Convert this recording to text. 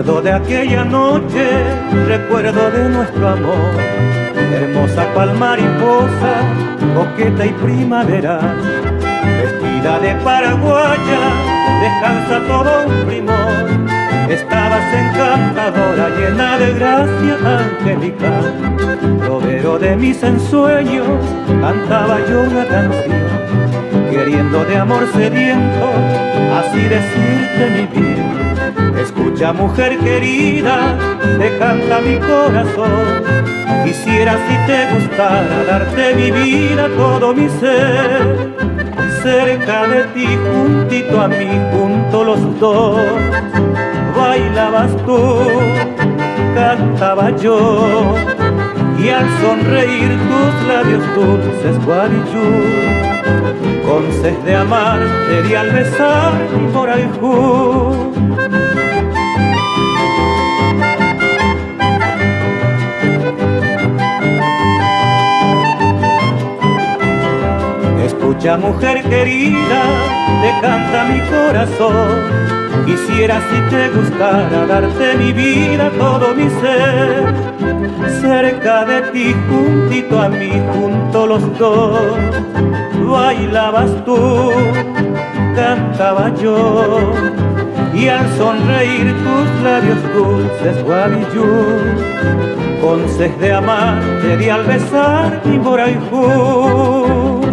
Recuerdo de aquella noche, recuerdo de nuestro amor, hermosa cual mariposa, coqueta y primaveral, vestida de paraguaya, descansa todo un primor. Estabas encantadora, llena de gracia angelical, proveero de mis ensueños, cantaba yo una canción, queriendo de amor sediento, así decirte mi bien. Escucha, mujer querida, te canta mi corazón. Quisiera, si te gustara, darte mi vida, todo mi ser. Cerca de ti, juntito a mí, junto los dos. Bailabas tú, cantaba yo, y al sonreír tus labios dulces, guarichú, con sed de amar, te di al besar mi moraijú. Escucha, mujer querida, te canta mi corazón. Quisiera, si te gustara, darte mi vida, todo mi ser. Cerca de ti, juntito a mí, junto los dos. Bailabas tú, cantaba yo, y al sonreír tus labios dulces, guavillú, con sed de amar, te di al besar mi moraijú.